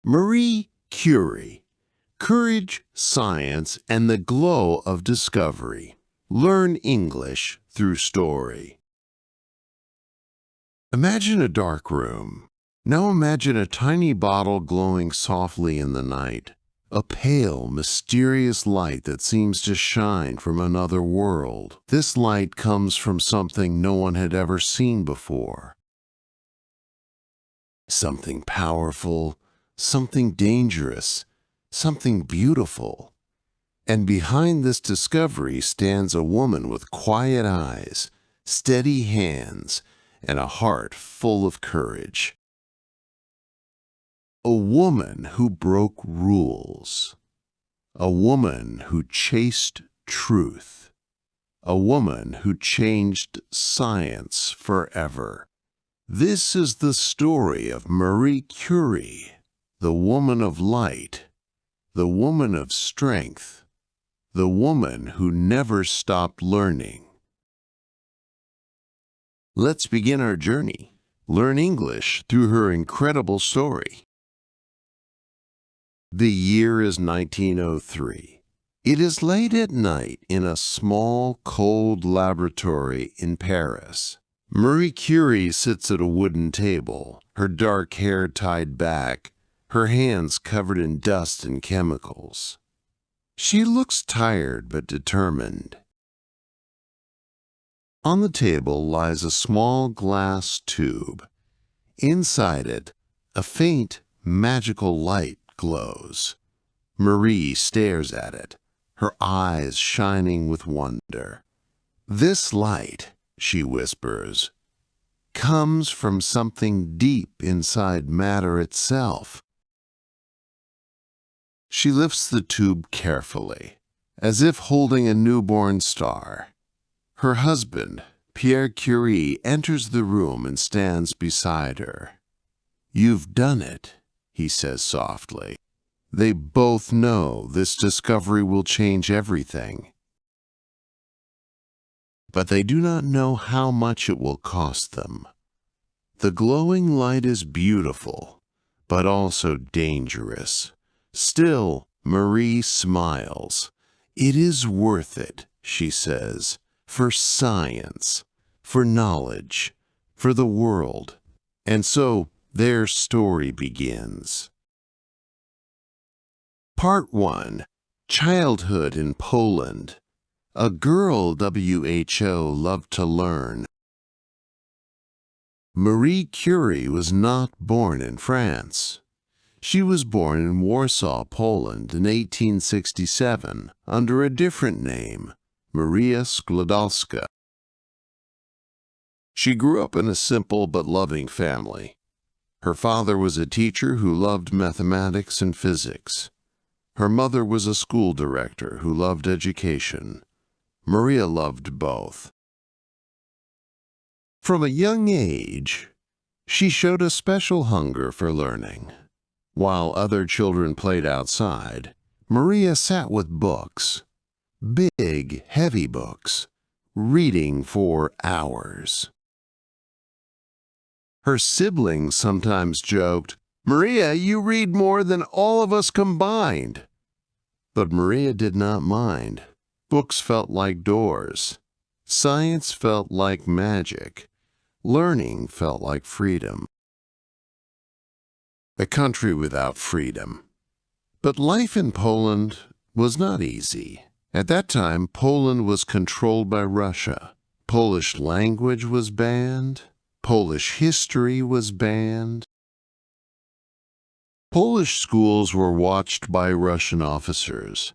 Marie Curie. Courage, science, and the glow of discovery. Learn English through story. Imagine a dark room. Now imagine a tiny bottle glowing softly in the night. A pale, mysterious light that seems to shine from another world. This light comes from something no one had ever seen before. Something powerful, something dangerous, something beautiful. And behind this discovery stands a woman with quiet eyes, steady hands, and a heart full of courage. A woman who broke rules. A woman who chased truth. A woman who changed science forever. This is the story of Marie Curie, the woman of light, the woman of strength, the woman who never stopped learning. Let's begin our journey. Learn English through her incredible story. The year is 1903. It is late at night in a small, cold laboratory in Paris. Marie Curie sits at a wooden table, her dark hair tied back, her hands covered in dust and chemicals. She looks tired but determined. On the table lies a small glass tube. Inside it, a faint, magical light glows. Marie stares at it, her eyes shining with wonder. "This light," she whispers, "comes from something deep inside matter itself." She lifts the tube carefully, as if holding a newborn star. Her husband, Pierre Curie, enters the room and stands beside her. "You've done it," he says softly. They both know this discovery will change everything. But they do not know how much it will cost them. The glowing light is beautiful, but also dangerous. Still, Marie smiles. "It is worth it," she says, "for science, for knowledge, for the world." And so their story begins. Part 1. Childhood in Poland. A girl WHO loved to learn. Marie Curie was not born in France. She was born in Warsaw, Poland in 1867 under a different name, Maria Skłodowska. She grew up in a simple but loving family. Her father was a teacher who loved mathematics and physics. Her mother was a school director who loved education. Maria loved both. From a young age, she showed a special hunger for learning. While other children played outside, Maria sat with books, big, heavy books, reading for hours. Her siblings sometimes joked, "Maria, you read more than all of us combined." But Maria did not mind. Books felt like doors. Science felt like magic. Learning felt like freedom. A country without freedom. But life in Poland was not easy. At that time, Poland was controlled by Russia. Polish language was banned. Polish history was banned. Polish schools were watched by Russian officers.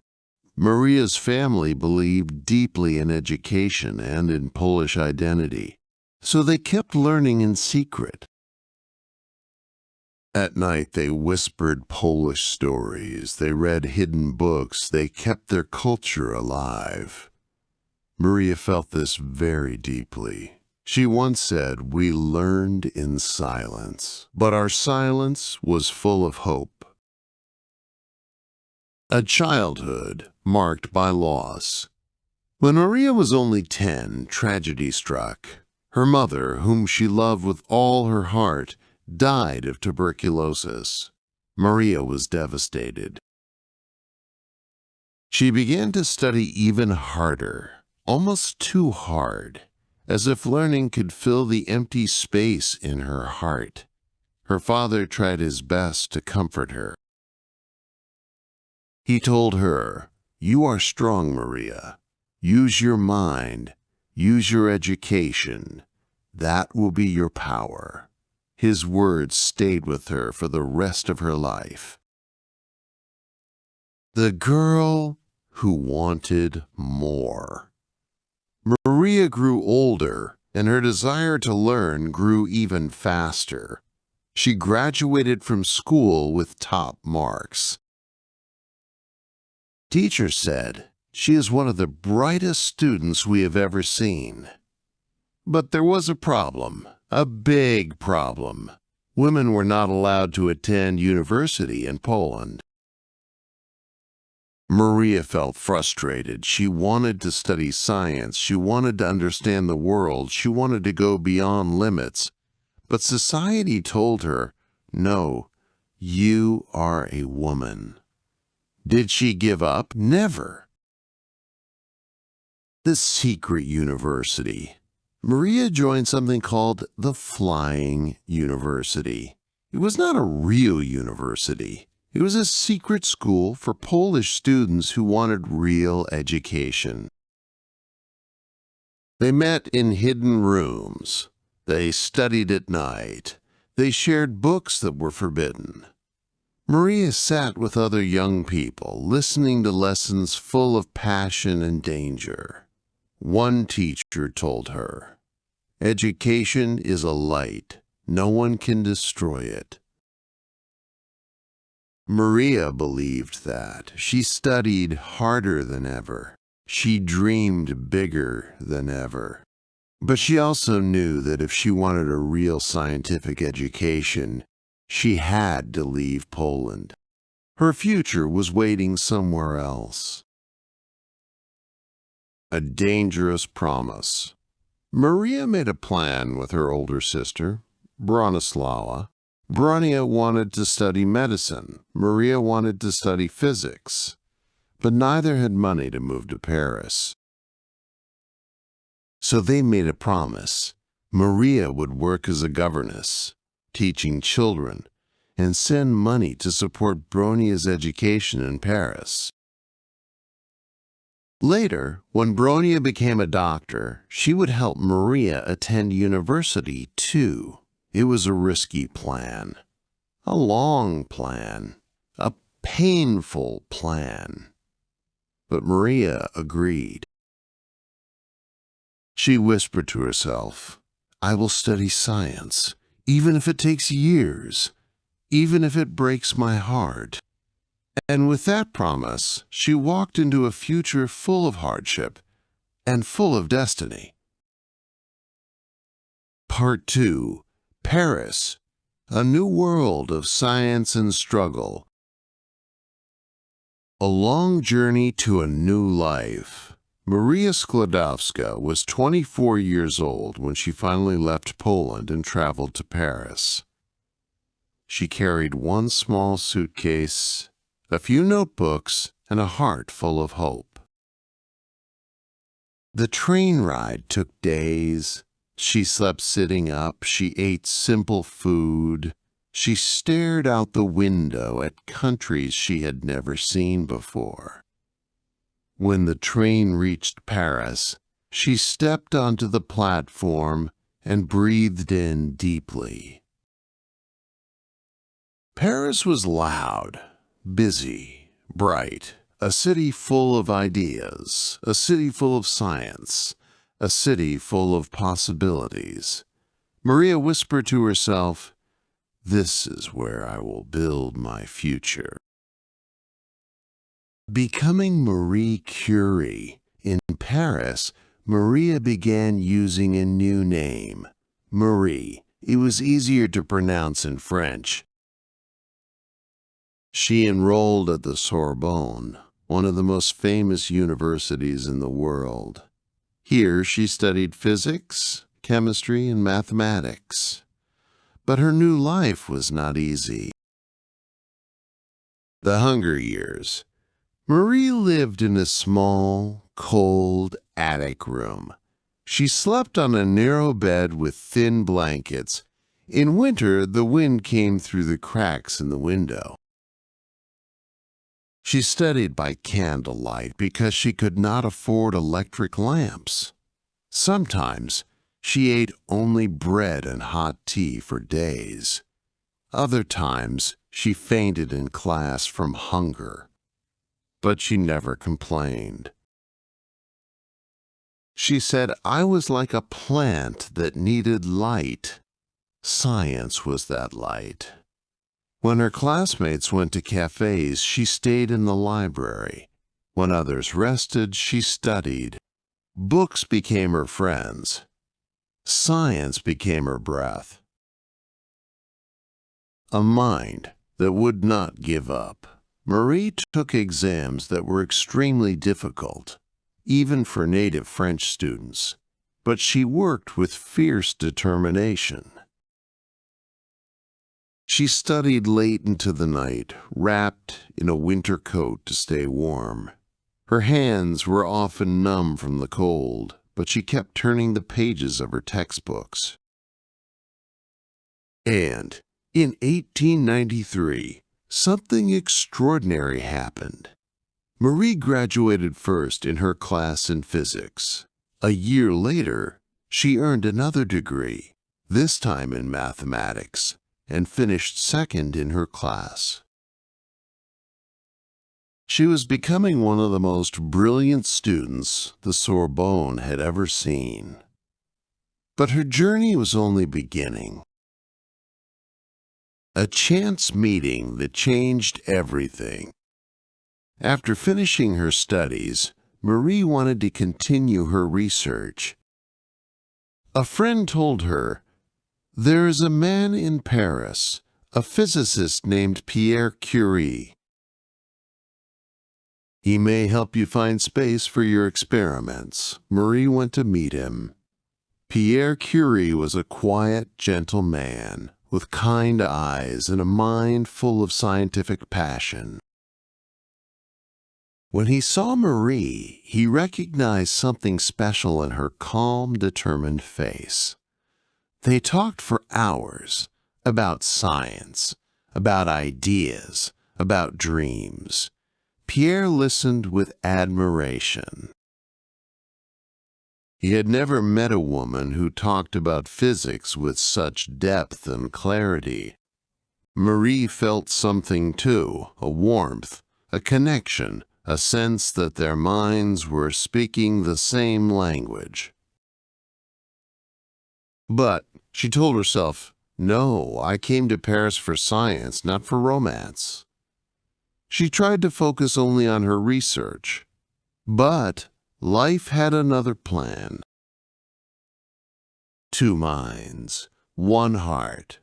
Maria's family believed deeply in education and in Polish identity, so they kept learning in secret. At night, they whispered Polish stories, they read hidden books, they kept their culture alive. Maria felt this very deeply. She once said, "We learned in silence, but our silence was full of hope." A childhood marked by loss. When Maria was only 10, tragedy struck. Her mother, whom she loved with all her heart, died of tuberculosis. Maria was devastated. She began to study even harder, almost too hard, as if learning could fill the empty space in her heart. Her father tried his best to comfort her. He told her, "You are strong, Maria. Use your mind. Use your education. That will be your power." His words stayed with her for the rest of her life. The girl who wanted more. Maria grew older, and her desire to learn grew even faster. She graduated from school with top marks. Teachers said, "She is one of the brightest students we have ever seen." But there was a problem, a big problem. Women were not allowed to attend university in Poland. Maria felt frustrated. She wanted to study science. She wanted to understand the world. She wanted to go beyond limits. But society told her, "No, you are a woman." Did she give up? Never. The secret university. Maria joined something called the Flying University. It was not a real university. It was a secret school for Polish students who wanted real education. They met in hidden rooms. They studied at night. They shared books that were forbidden. Maria sat with other young people, listening to lessons full of passion and danger. One teacher told her, "Education is a light. No one can destroy it." Maria believed that. She studied harder than ever. She dreamed bigger than ever. But she also knew that if she wanted a real scientific education, she had to leave Poland. Her future was waiting somewhere else. A dangerous promise. Maria made a plan with her older sister, Bronislawa. Bronia wanted to study medicine. Maria wanted to study physics. But neither had money to move to Paris. So they made a promise. Maria would work as a governess, teaching children, and send money to support Bronia's education in Paris. Later, when Bronia became a doctor, she would help Maria attend university too. It was a risky plan, a long plan, a painful plan. But Maria agreed. She whispered to herself, "I will study science, even if it takes years, even if it breaks my heart." And with that promise, she walked into a future full of hardship and full of destiny. Part 2. Paris, a new world of science and struggle. A long journey to a new life. Maria Skłodowska was 24 years old when she finally left Poland and traveled to Paris. She carried one small suitcase, a few notebooks, and a heart full of hope. The train ride took days. She slept sitting up. She ate simple food. She stared out the window at countries she had never seen before. When the train reached Paris, she stepped onto the platform and breathed in deeply. Paris was loud, busy, bright, a city full of ideas, a city full of science, a city full of possibilities. Maria whispered to herself, "This is where I will build my future." Becoming Marie Curie. In Paris, Maria began using a new name, Marie. It was easier to pronounce in French. She enrolled at the Sorbonne, one of the most famous universities in the world. Here she studied physics, chemistry, and mathematics. But her new life was not easy. The Hunger Years. Marie lived in a small, cold attic room. She slept on a narrow bed with thin blankets. In winter, the wind came through the cracks in the window. She studied by candlelight because she could not afford electric lamps. Sometimes she ate only bread and hot tea for days. Other times she fainted in class from hunger. But she never complained. She said, "I was like a plant that needed light. Science was that light." When her classmates went to cafes, she stayed in the library. When others rested, she studied. Books became her friends. Science became her breath. A mind that would not give up. Marie took exams that were extremely difficult, even for native French students, but she worked with fierce determination. She studied late into the night, wrapped in a winter coat to stay warm. Her hands were often numb from the cold, but she kept turning the pages of her textbooks. And in 1893, something extraordinary happened. Marie graduated first in her class in physics. A year later, she earned another degree, this time in mathematics, and finished second in her class. She was becoming one of the most brilliant students the Sorbonne had ever seen. But her journey was only beginning. A chance meeting that changed everything. After finishing her studies, Marie wanted to continue her research. A friend told her, "There is a man in Paris, a physicist named Marie Curie. He may help you find space for your experiments." Marie went to meet him. Marie Curie was a quiet, gentle man with kind eyes and a mind full of scientific passion. When he saw Marie, he recognized something special in her calm, determined face. They talked for hours about science, about ideas, about dreams. Pierre listened with admiration. He had never met a woman who talked about physics with such depth and clarity. Marie felt something too, a warmth, a connection, a sense that their minds were speaking the same language. But, she told herself, no, I came to Paris for science, not for romance. She tried to focus only on her research, but life had another plan. Two minds, one heart.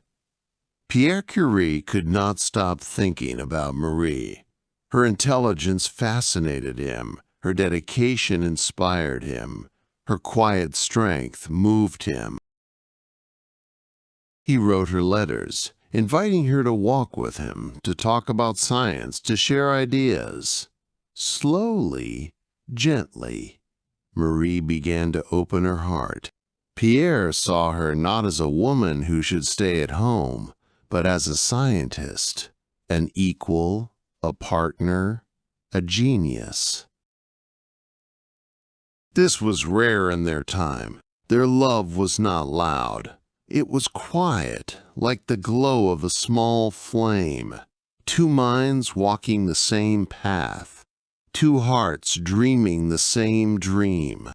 Marie Curie could not stop thinking about Marie. Her intelligence fascinated him, her dedication inspired him, her quiet strength moved him. He wrote her letters, inviting her to walk with him, to talk about science, to share ideas. Slowly, gently, Marie began to open her heart. Pierre saw her not as a woman who should stay at home, but as a scientist, an equal, a partner, a genius. This was rare in their time. Their love was not loud. It was quiet, like the glow of a small flame. Two minds walking the same path. Two hearts dreaming the same dream.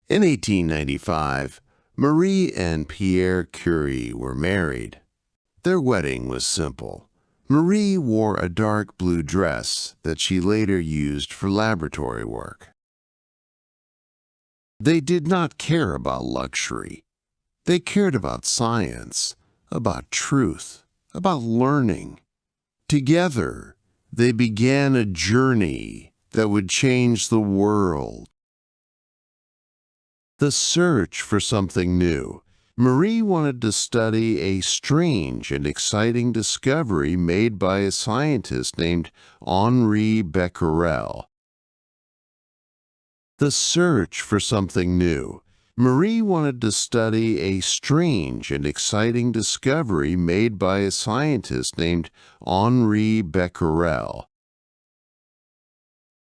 In 1895, Marie and Marie Curie were married. Their wedding was simple. Marie wore a dark blue dress that she later used for laboratory work. They did not care about luxury. They cared about science, about truth, about learning. Together, they began a journey that would change the world. The search for something new. Marie wanted to study a strange and exciting discovery made by a scientist named Henri Becquerel. The search for something new. Marie wanted to study a strange and exciting discovery made by a scientist named Henri Becquerel.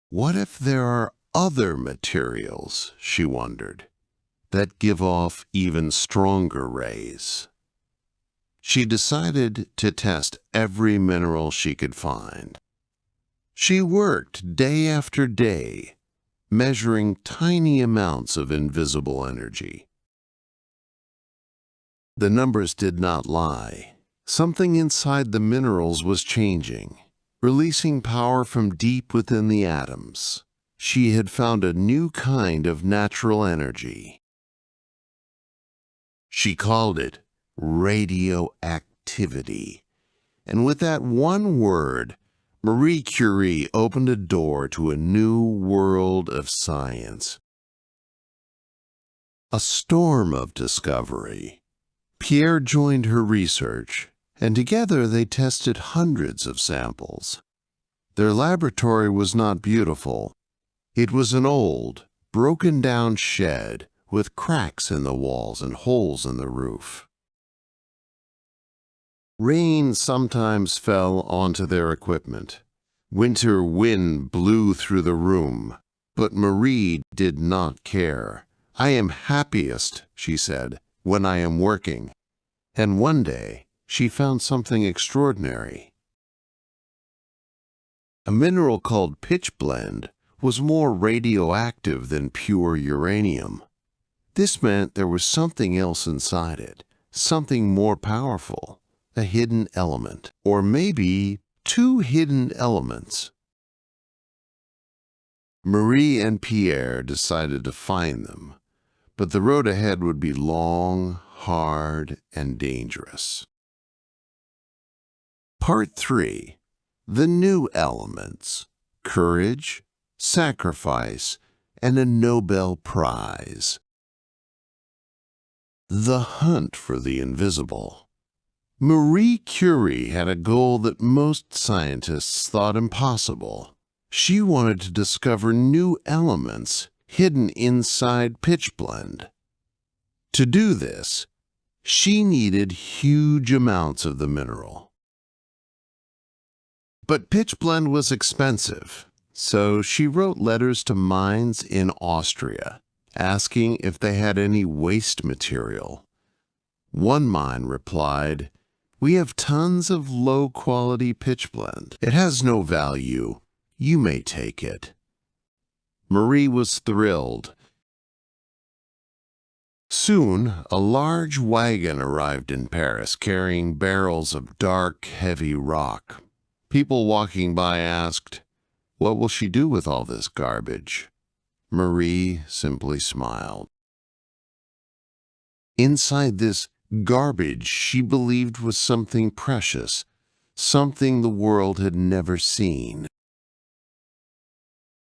What if there are other materials, she wondered, that give off even stronger rays? She decided to test every mineral she could find. She worked day after day, measuring tiny amounts of invisible energy. The numbers did not lie. Something inside the minerals was changing, releasing power from deep within the atoms. She had found a new kind of natural energy. She called it radioactivity. And with that one word, Marie Curie opened a door to a new world of science. A storm of discovery. Pierre joined her research, and together they tested hundreds of samples. Their laboratory was not beautiful. It was an old, broken-down shed with cracks in the walls and holes in the roof. Rain sometimes fell onto their equipment. Winter wind blew through the room, but Marie did not care. "I am happiest," she said, "when I am working." And one day, she found something extraordinary. A mineral called pitchblende was more radioactive than pure uranium. This meant there was something else inside it, something more powerful, a hidden element, or maybe two hidden elements. Marie and Pierre decided to find them, but the road ahead would be long, hard, and dangerous. Part 3. The new elements: courage, sacrifice, and a Nobel Prize. The hunt for the invisible. Marie Curie had a goal that most scientists thought impossible. She wanted to discover new elements hidden inside pitchblende. To do this, she needed huge amounts of the mineral. But pitchblende was expensive, so she wrote letters to mines in Austria, asking if they had any waste material. One mine replied, "We have tons of low-quality pitchblende. It has no value. You may take it." Marie was thrilled. Soon, a large wagon arrived in Paris carrying barrels of dark, heavy rock. People walking by asked, "What will she do with all this garbage?" Marie simply smiled. Inside this garbage she believed was something precious, something the world had never seen.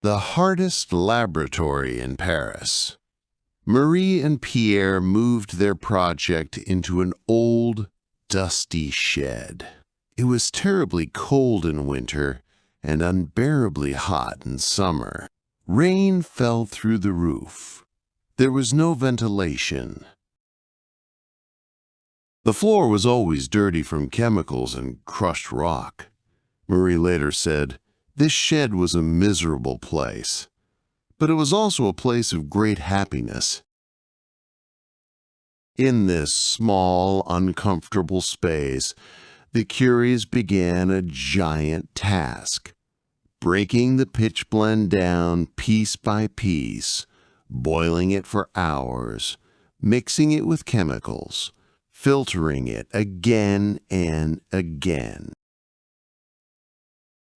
The hardest laboratory in Paris. Marie and Pierre moved their project into an old, dusty shed. It was terribly cold in winter and unbearably hot in summer. Rain fell through the roof. There was no ventilation. The floor was always dirty from chemicals and crushed rock. Marie later said, "This shed was a miserable place, but it was also a place of great happiness." In this small, uncomfortable space, the Curies began a giant task: breaking the pitchblende down piece by piece, boiling it for hours, mixing it with chemicals, filtering it again and again.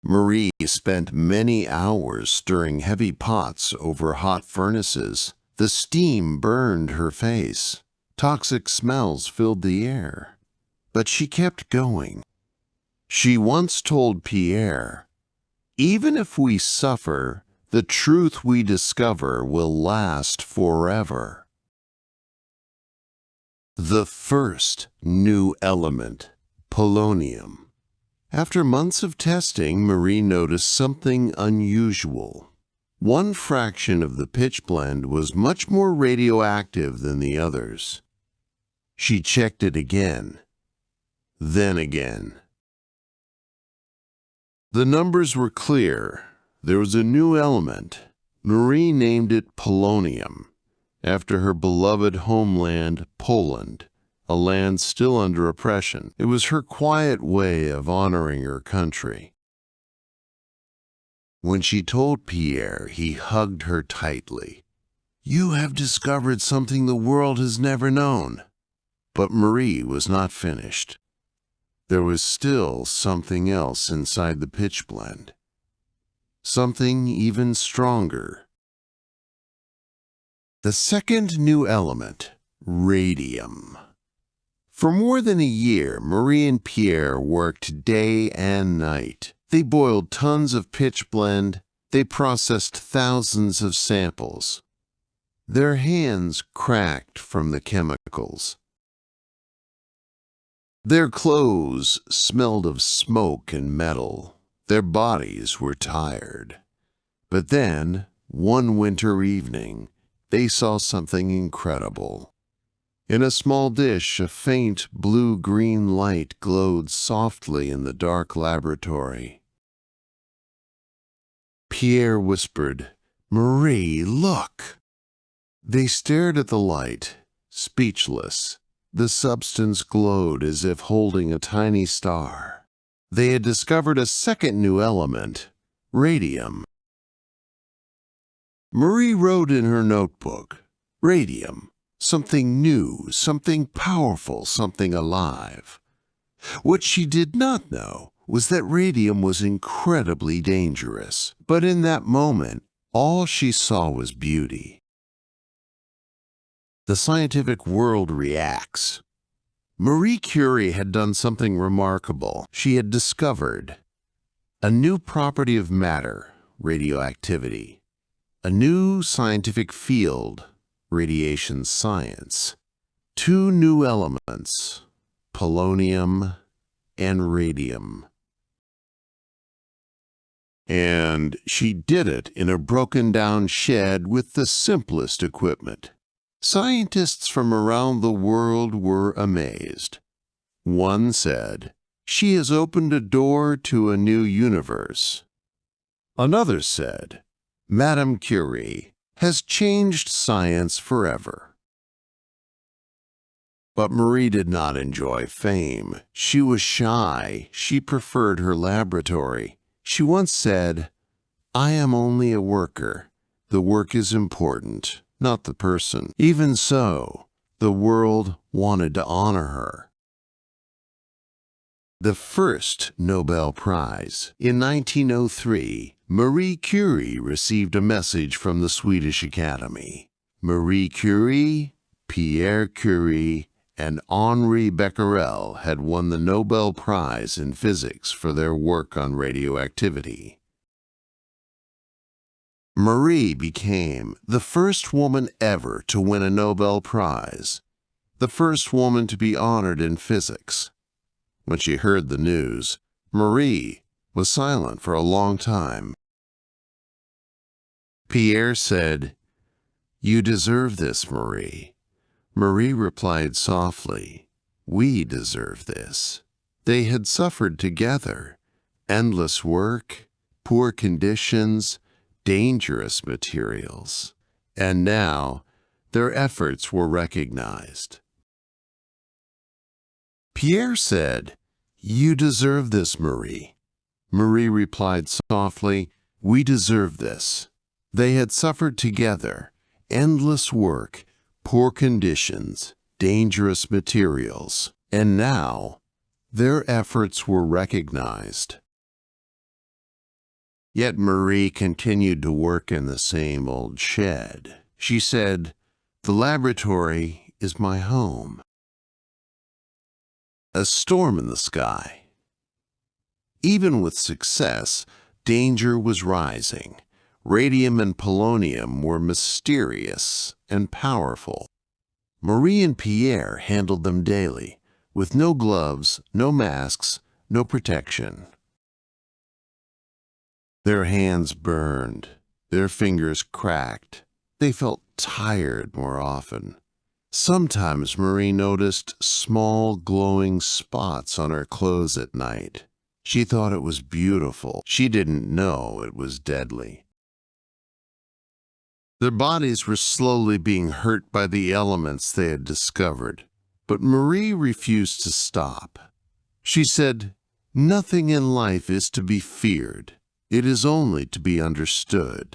Marie spent many hours stirring heavy pots over hot furnaces. The steam burned her face. Toxic smells filled the air. But she kept going. She once told Pierre, "Even if we suffer, the truth we discover will last forever." The first new element, polonium. After months of testing, Marie noticed something unusual. One fraction of the pitchblende was much more radioactive than the others. She checked it again, then again. The numbers were clear. There was a new element. Marie named it polonium, after her beloved homeland, Poland, a land still under oppression. It was her quiet way of honoring her country. When she told Pierre, he hugged her tightly. "You have discovered something the world has never known." But Marie was not finished. There was still something else inside the pitchblende. Something even stronger. The second new element, radium. For more than a year, Marie and Pierre worked day and night. They boiled tons of pitchblende. They processed thousands of samples. Their hands cracked from the chemicals. Their clothes smelled of smoke and metal. Their bodies were tired. But then, one winter evening, they saw something incredible. In a small dish, a faint blue-green light glowed softly in the dark laboratory. Pierre whispered, "Marie, look!" They stared at the light, speechless. The substance glowed as if holding a tiny star. They had discovered a second new element, radium. Marie wrote in her notebook, "Radium, something new, something powerful, something alive." What she did not know was that radium was incredibly dangerous. But in that moment, all she saw was beauty. The scientific world reacts. Marie Curie had done something remarkable. She had discovered a new property of matter, radioactivity, a new scientific field, radiation science, two new elements, polonium and radium. And she did it in a broken-down shed with the simplest equipment. Scientists from around the world were amazed. One said, "She has opened a door to a new universe." Another said, "Madame Curie has changed science forever." But Marie did not enjoy fame. She was shy. She preferred her laboratory. She once said, "I am only a worker. The work is important, not the person." Even so, the world wanted to honor her. The first Nobel Prize. In 1903, Marie Curie received a message from the Swedish Academy. Marie Curie, Pierre Curie, and Henri Becquerel had won the Nobel Prize in Physics for their work on radioactivity. Marie became the first woman ever to win a Nobel Prize, the first woman to be honored in physics. When she heard the news, Marie was silent for a long time. Pierre said, "You deserve this, Marie." Marie replied softly, "We deserve this." They had suffered together. Endless work, poor conditions, dangerous materials. And now, their efforts were recognized. Pierre said, "You deserve this, Marie." Marie replied softly, "We deserve this." They had suffered together. Endless work, poor conditions, dangerous materials, and now their efforts were recognized. Yet Marie continued to work in the same old shed. She said, "The laboratory is my home." A storm in the sky. Even with success, danger was rising. Radium and polonium were mysterious and powerful. Marie and Pierre handled them daily, with no gloves, no masks, no protection. Their hands burned, their fingers cracked. They felt tired more often. Sometimes Marie noticed small glowing spots on her clothes at night. She thought it was beautiful. She didn't know it was deadly. Their bodies were slowly being hurt by the elements they had discovered, but Marie refused to stop. She said, "Nothing in life is to be feared. It is only to be understood."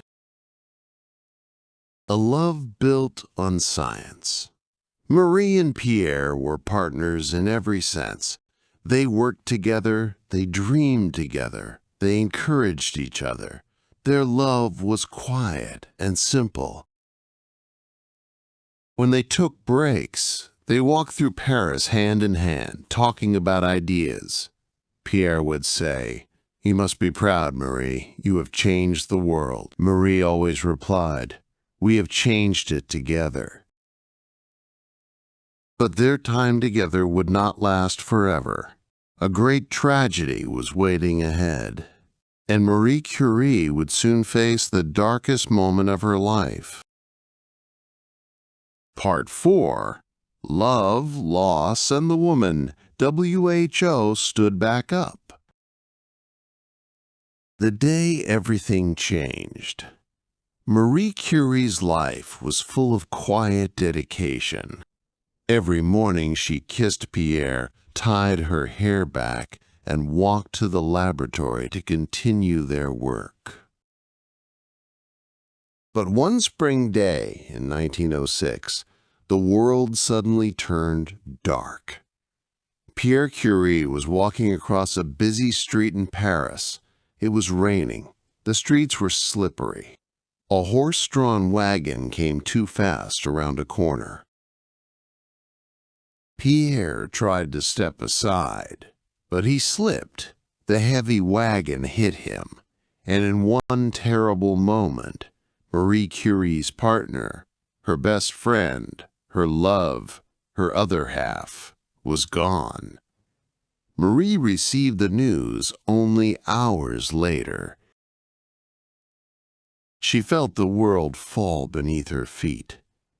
A love built on science. Marie and Pierre were partners in every sense. They worked together, they dreamed together, they encouraged each other. Their love was quiet and simple. When they took breaks, they walked through Paris hand in hand, talking about ideas. Pierre would say, "You must be proud, Marie. You have changed the world." Marie always replied, "We have changed it together." But their time together would not last forever. A great tragedy was waiting ahead, and Marie Curie would soon face the darkest moment of her life. Part 4. Love, Loss, and the Woman. WHO stood back up. The day everything changed. Marie Curie's life was full of quiet dedication. Every morning she kissed Pierre, tied her hair back, and walked to the laboratory to continue their work. But one spring day in 1906, the world suddenly turned dark. Pierre Curie was walking across a busy street in Paris. It was raining. The streets were slippery. A horse-drawn wagon came too fast around a corner. Pierre tried to step aside, but he slipped. The heavy wagon hit him, and in one terrible moment, Marie Curie's partner, her best friend, her love, her other half, was gone. Marie received the news only hours later. She felt the world fall beneath her feet.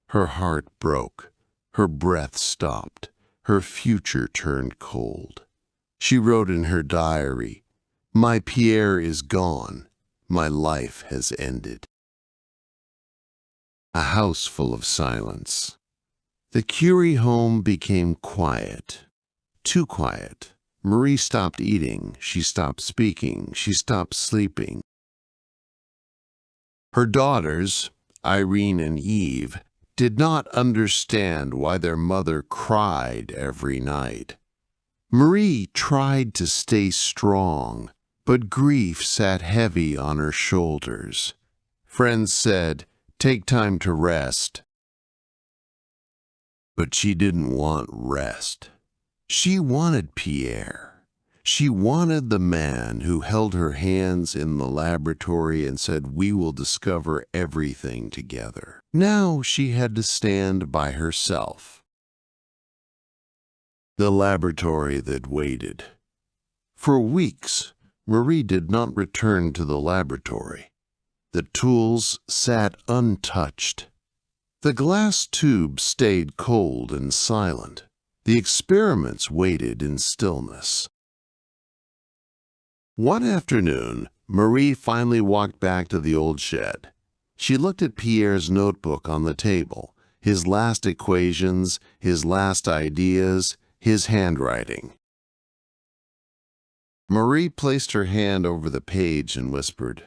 Her heart broke. Her breath stopped. Her future turned cold. She wrote in her diary, "My Pierre is gone. My life has ended." A house full of silence. The Curie home became quiet. Too quiet. Marie stopped eating. She stopped speaking. She stopped sleeping. Her daughters, Irene and Eve, did not understand why their mother cried every night. Marie tried to stay strong, but grief sat heavy on her shoulders. Friends said, "Take time to rest." But she didn't want rest. She wanted Pierre. She wanted the man who held her hands in the laboratory and said, "We will discover everything together." Now she had to stand by herself. The laboratory that waited. For weeks, Marie did not return to the laboratory. The tools sat untouched. The glass tube stayed cold and silent. The experiments waited in stillness. One afternoon, Marie finally walked back to the old shed. She looked at Pierre's notebook on the table, his last equations, his last ideas, his handwriting. Marie placed her hand over the page and whispered,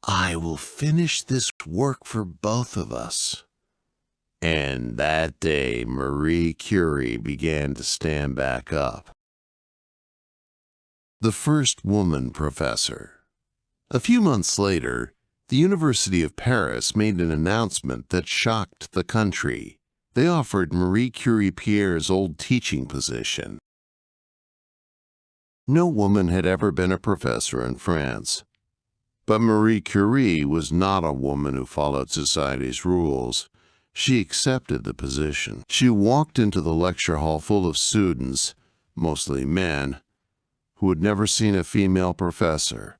"I will finish this work for both of us." And that day, Marie Curie began to stand back up. The first woman professor. A few months later, the University of Paris made an announcement that shocked the country. They offered Marie Curie Pierre's old teaching position. No woman had ever been a professor in France. But Marie Curie was not a woman who followed society's rules. She accepted the position. She walked into the lecture hall full of students, mostly men, who had never seen a female professor.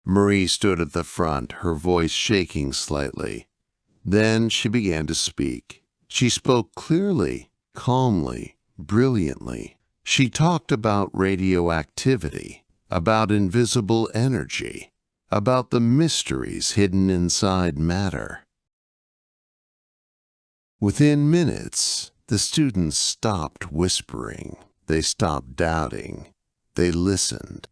Marie stood at the front, her voice shaking slightly. Then she began to speak. She spoke clearly, calmly, brilliantly. She talked about radioactivity, about invisible energy, about the mysteries hidden inside matter. Within minutes, the students stopped whispering. They stopped doubting. They listened.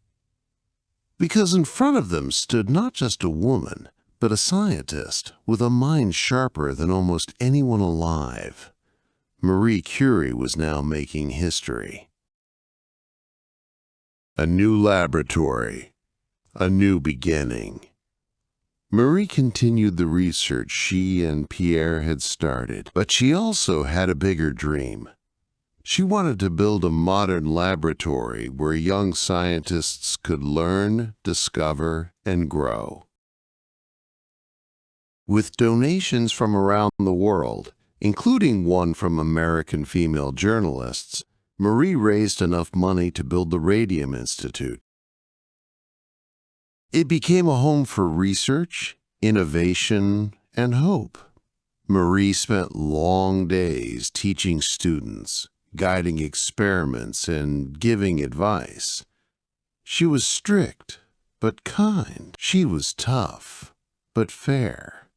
Because in front of them stood not just a woman, but a scientist with a mind sharper than almost anyone alive. Marie Curie was now making history. A new laboratory, a new beginning. Marie continued the research she and Pierre had started, but she also had a bigger dream. She wanted to build a modern laboratory where young scientists could learn, discover, and grow. With donations from around the world, including one from American female journalists, Marie raised enough money to build the Radium Institute. It became a home for research, innovation, and hope. Marie spent long days teaching students, guiding experiments, and giving advice. She was strict, but kind. She was tough, but fair.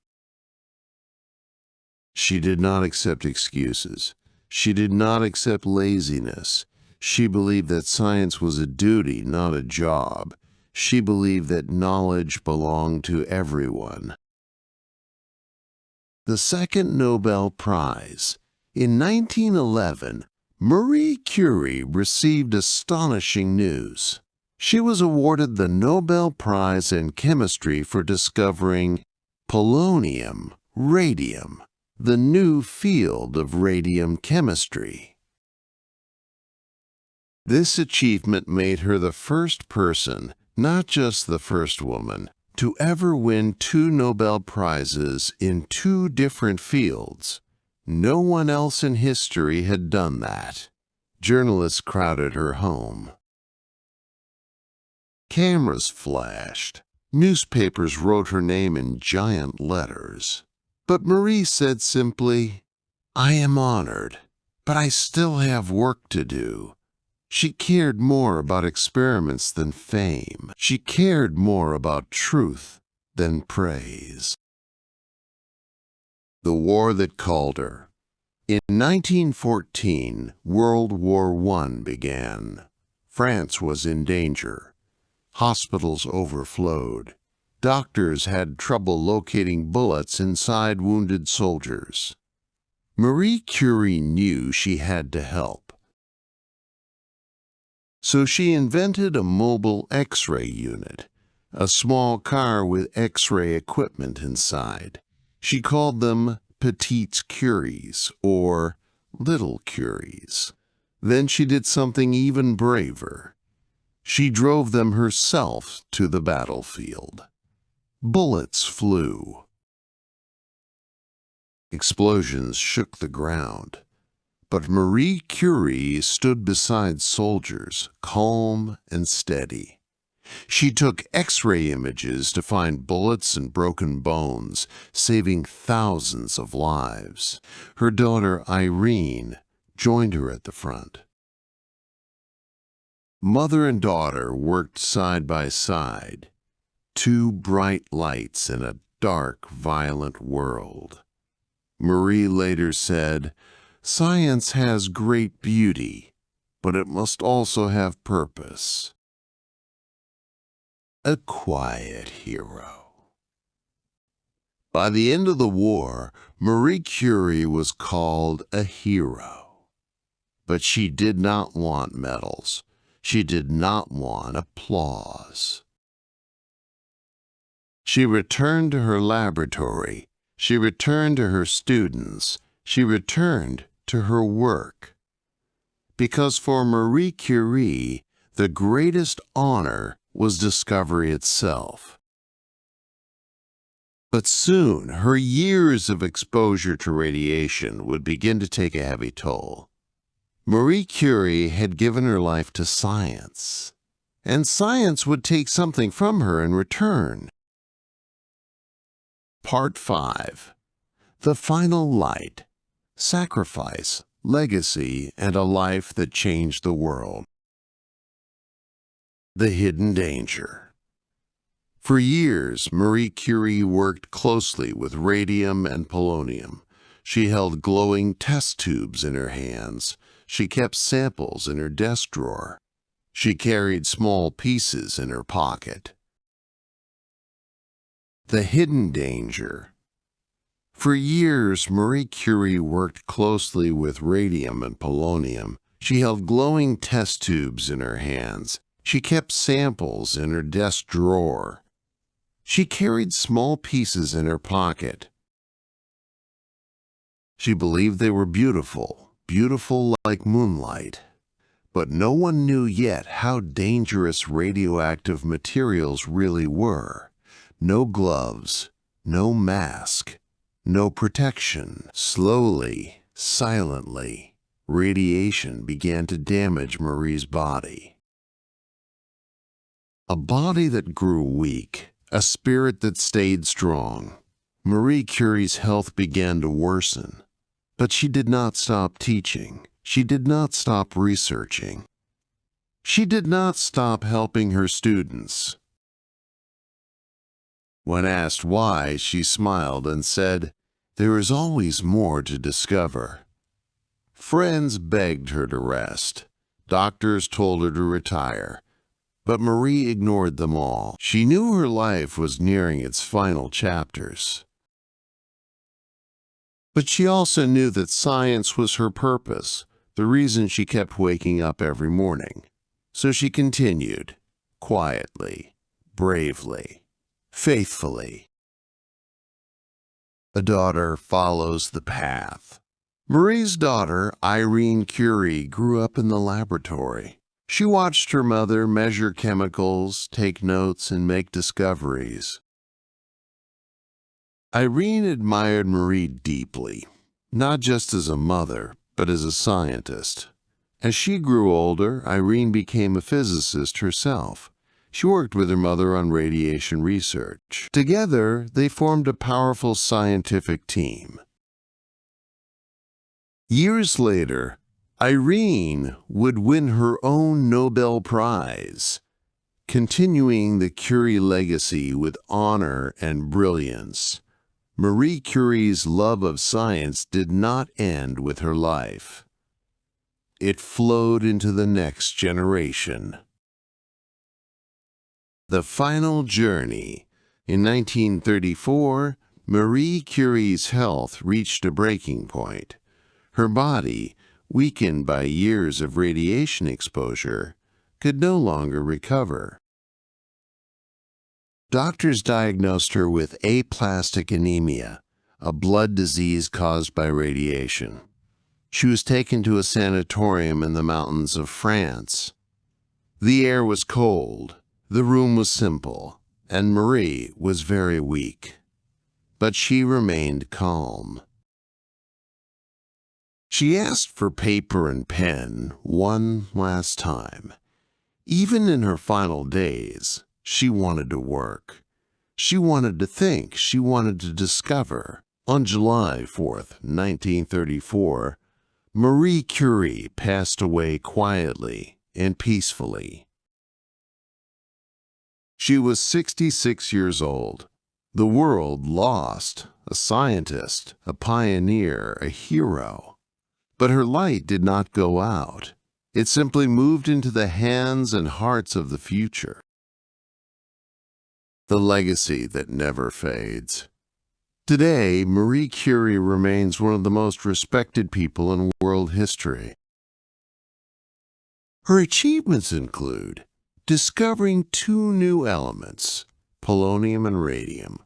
She did not accept excuses. She did not accept laziness. She believed that science was a duty, not a job. She believed that knowledge belonged to everyone. The second Nobel Prize. In 1911, Marie Curie received astonishing news. She was awarded the Nobel Prize in Chemistry for discovering polonium, radium, the new field of radium chemistry. This achievement made her the first person, not just the first woman, to ever win 2 Nobel Prizes in 2 different fields. No one else in history had done that. Journalists crowded her home. Cameras flashed. Newspapers wrote her name in giant letters. But Marie said simply, "I am honored, but I still have work to do." She cared more about experiments than fame. She cared more about truth than praise. The war that called her. In 1914, World War I began. France was in danger. Hospitals overflowed. Doctors had trouble locating bullets inside wounded soldiers. Marie Curie knew she had to help. So she invented a mobile X-ray unit, a small car with X-ray equipment inside. She called them Petites Curies, or Little Curies. Then she did something even braver. She drove them herself to the battlefield. Bullets flew. Explosions shook the ground. But Marie Curie stood beside soldiers, calm and steady. She took X-ray images to find bullets and broken bones, saving thousands of lives. Her daughter Irene joined her at the front. Mother and daughter worked side by side, 2 bright lights in a dark, violent world. Marie later said, "Science has great beauty, but it must also have purpose." A quiet hero. By the end of the war, Marie Curie was called a hero. But she did not want medals. She did not want applause. She returned to her laboratory. She returned to her students. She returned to her work. Because for Marie Curie, the greatest honor was discovery itself. But soon, her years of exposure to radiation would begin to take a heavy toll. Marie Curie had given her life to science, and science would take something from her in return. Part 5. The Final Light. Sacrifice, Legacy, and a Life that Changed the World. The Hidden Danger. For years, Marie Curie worked closely with radium and polonium. She held glowing test tubes in her hands. She kept samples in her desk drawer. She carried small pieces in her pocket. The Hidden Danger. For years, Marie Curie worked closely with radium and polonium. She held glowing test tubes in her hands. She kept samples in her desk drawer. She carried small pieces in her pocket. She believed they were beautiful, beautiful like moonlight. But no one knew yet how dangerous radioactive materials really were. No gloves, no mask, no protection. Slowly, silently, radiation began to damage Marie's body. A body that grew weak, a spirit that stayed strong. Marie Curie's health began to worsen, but she did not stop teaching. She did not stop researching. She did not stop helping her students. When asked why, she smiled and said, "There is always more to discover." Friends begged her to rest. Doctors told her to retire. But Marie ignored them all. She knew her life was nearing its final chapters. But she also knew that science was her purpose, the reason she kept waking up every morning. So she continued, quietly, bravely, faithfully. A daughter follows the path. Marie's daughter, Irene Curie, grew up in the laboratory. She watched her mother measure chemicals, take notes, and make discoveries. Irene admired Marie deeply, not just as a mother, but as a scientist. As she grew older, Irene became a physicist herself. She worked with her mother on radiation research. Together, they formed a powerful scientific team. Years later, Irene would win her own Nobel Prize, continuing the Curie legacy with honor and brilliance. Marie Curie's love of science did not end with her life. It flowed into the next generation. The Final Journey. In 1934, Marie Curie's health reached a breaking point. Her body, weakened by years of radiation exposure, could no longer recover. Doctors diagnosed her with aplastic anemia, a blood disease caused by radiation. She was taken to a sanatorium in the mountains of France. The air was cold, the room was simple, and Marie was very weak. But she remained calm. She asked for paper and pen one last time. Even in her final days, she wanted to work. She wanted to think. She wanted to discover. On July 4th, 1934, Marie Curie passed away quietly and peacefully. She was 66 years old. The world lost a scientist, a pioneer, a hero. But her light did not go out. It simply moved into the hands and hearts of the future. The legacy that never fades. Today, Marie Curie remains one of the most respected people in world history. Her achievements include discovering two new elements, polonium and radium,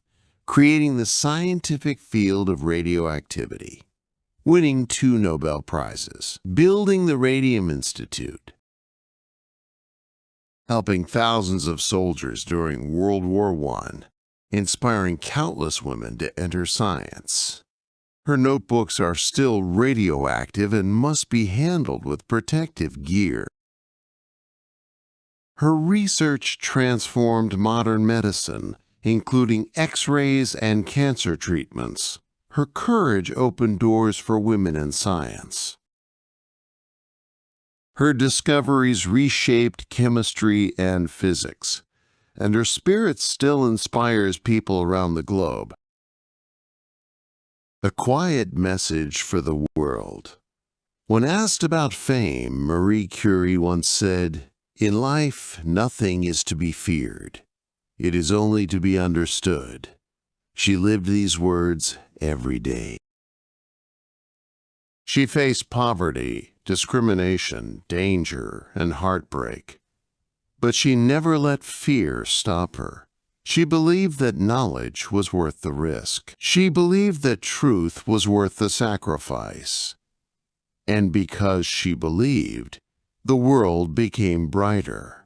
creating the scientific field of radioactivity, winning 2 Nobel Prizes, building the Radium Institute, helping thousands of soldiers during World War I, inspiring countless women to enter science. Her notebooks are still radioactive and must be handled with protective gear. Her research transformed modern medicine, including X-rays and cancer treatments. Her courage opened doors for women in science. Her discoveries reshaped chemistry and physics, and her spirit still inspires people around the globe. A quiet message for the world. When asked about fame, Marie Curie once said, "In life, nothing is to be feared. It is only to be understood." She lived these words every day. She faced poverty, discrimination, danger, and heartbreak. But she never let fear stop her. She believed that knowledge was worth the risk. She believed that truth was worth the sacrifice. And because she believed, the world became brighter.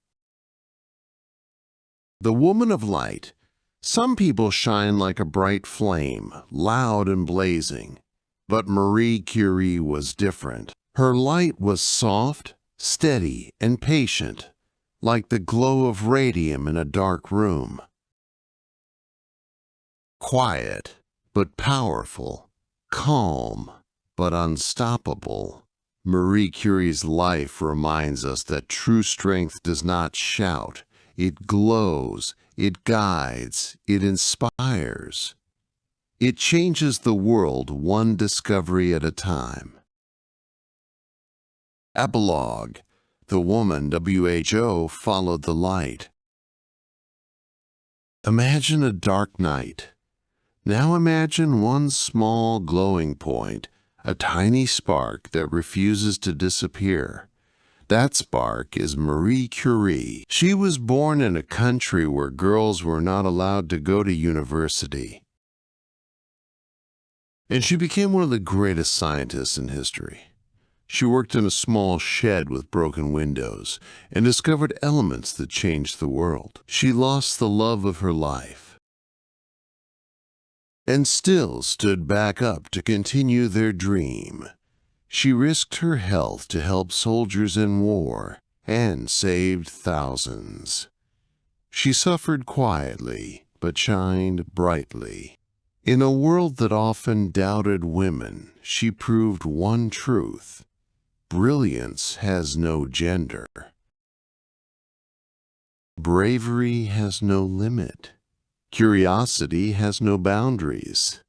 The woman of light. Some people shine like a bright flame, loud and blazing. But Marie Curie was different. Her light was soft, steady, and patient, like the glow of radium in a dark room. Quiet, but powerful. Calm, but unstoppable. Marie Curie's life reminds us that true strength does not shout. It glows, it guides, it inspires. It changes the world one discovery at a time. Epilogue. The woman, WHO, followed the light. Imagine a dark night. Now imagine one small glowing point, a tiny spark that refuses to disappear. That spark is Marie Curie. She was born in a country where girls were not allowed to go to university. And she became one of the greatest scientists in history. She worked in a small shed with broken windows and discovered elements that changed the world. She lost the love of her life and still stood back up to continue their dream. She risked her health to help soldiers in war and saved thousands. She suffered quietly, but shined brightly. In a world that often doubted women, she proved one truth: brilliance has no gender. Bravery has no limit. Curiosity has no boundaries.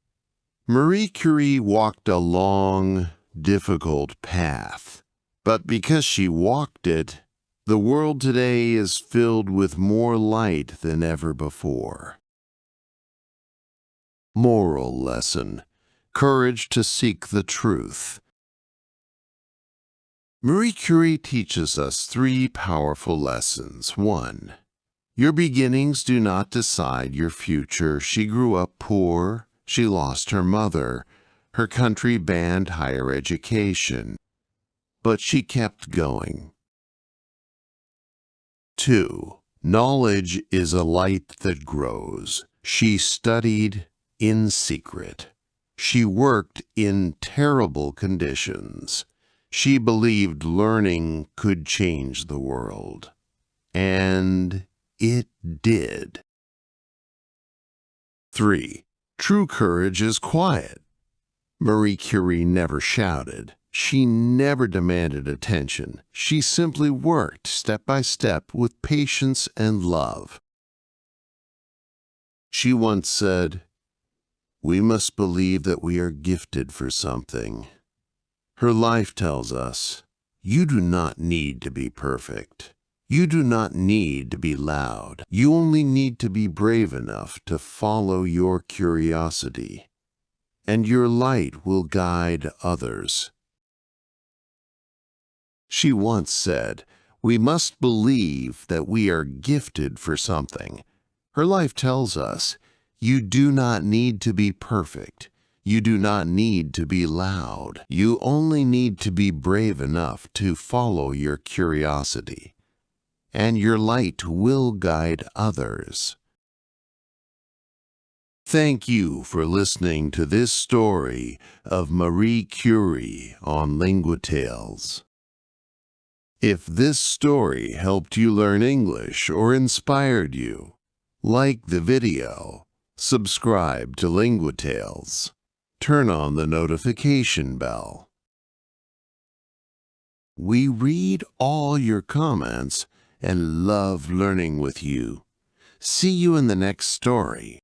Marie Curie walked a long, difficult path, but because she walked it, the world today is filled with more light than ever before. Moral lesson: courage to seek the truth. Marie Curie teaches us three powerful lessons. 1. Your beginnings do not decide your future. She grew up poor. She lost her mother. Her country banned higher education. But she kept going. 2. Knowledge is a light that grows. She studied in secret. She worked in terrible conditions. She believed learning could change the world. And it did. 3. True courage is quiet. Marie Curie never shouted. She never demanded attention. She simply worked step by step with patience and love. She once said, "We must believe that we are gifted for something." Her life tells us, you do not need to be perfect. You do not need to be loud. You only need to be brave enough to follow your curiosity, and your light will guide others. She once said, "We must believe that we are gifted for something." Her life tells us, you do not need to be perfect. You do not need to be loud. You only need to be brave enough to follow your curiosity, and your light will guide others. Thank you for listening to this story of Marie Curie on LinguaTales. If this story helped you learn English or inspired you, like the video, subscribe to LinguaTales, turn on the notification bell. We read all your comments and love learning with you. See you in the next story.